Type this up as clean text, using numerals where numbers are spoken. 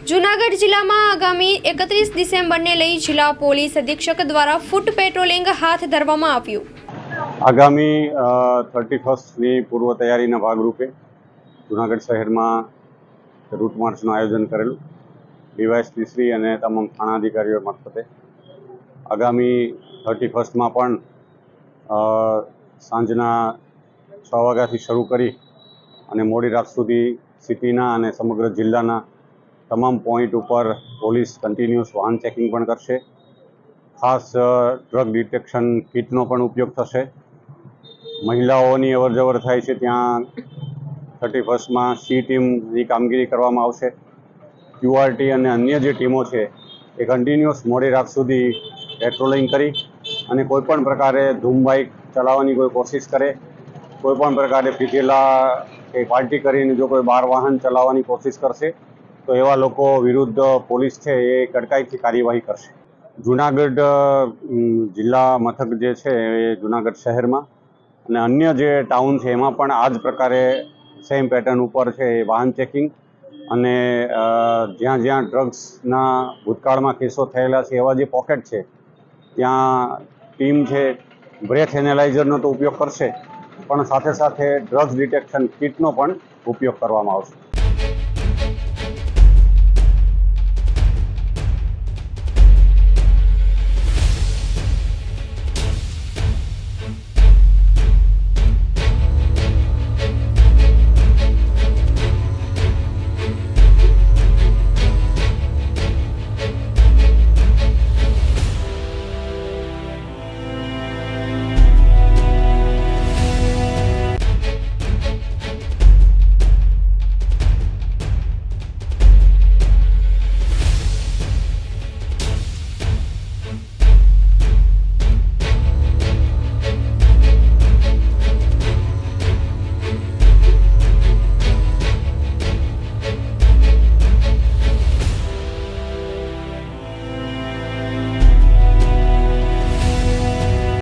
જૂનાગઢ જિલ્લામાં આગામી 31 ડિસેમ્બરને લઈ જિલ્લા પોલીસ અધિક્ષક દ્વારા ફૂટ પેટ્રોલિંગ હાથ ધરવામાં આવ્યું। આગામી 31ની પૂર્વ તૈયારીના ભાગરૂપે જૂનાગઢ શહેરમાં રૂટ માર્ચનું આયોજન કરેલું। ડીવાયએસપી શ્રી અને તમામ થાણા અધિકારીઓ મારફતે આગામી 31માં પણ સાંજના 6 વાગ્યાથી શરૂ કરી અને મોડી રાત સુધી સિટીના અને સમગ્ર જિલ્લાના તમામ પોઈન્ટ ઉપર પોલીસ કન્ટિન્યુઅસ વાહન ચેકિંગ પણ કરશે। ખાસ ડ્રગ ડિટેક્શન કિટનો પણ ઉપયોગ થશે। મહિલાઓની અવરજવર થાય છે ત્યાં 31માં સી ટીમની કામગીરી કરવામાં આવશે। QRT અને અન્ય જે ટીમો છે એ કન્ટિન્યુઅસ મોડી રાત સુધી પેટ્રોલિંગ કરી અને કોઈપણ પ્રકારે ધૂમ બાઇક ચલાવવાની કોઈ કોશિશ કરે, કોઈપણ પ્રકારે પીધેલા કે પાર્ટી કરીને જો કોઈ બહાર વાહન ચલાવવાની કોશિશ કરશે તો એવા લોકો વિરુદ્ધ પોલીસ છે એ કડકાઈથી કાર્યવાહી કરશે। જૂનાગઢ જિલ્લા મથક જે છે એ જૂનાગઢ શહેરમાં અને અન્ય જે ટાઉન છે એમાં પણ આ જ પ્રકારે સેમ પેટર્ન ઉપર છે એ વાહન ચેકિંગ અને જ્યાં જ્યાં ડ્રગ્સના ભૂતકાળમાં કેસો થયેલા છે એવા જે પોકેટ છે ત્યાં ટીમ છે બ્રેથ એનાલાઇઝરનો તો ઉપયોગ કરશે પણ સાથે સાથે ડ્રગ્સ ડિટેક્શન કિટનો પણ ઉપયોગ કરવામાં આવશે।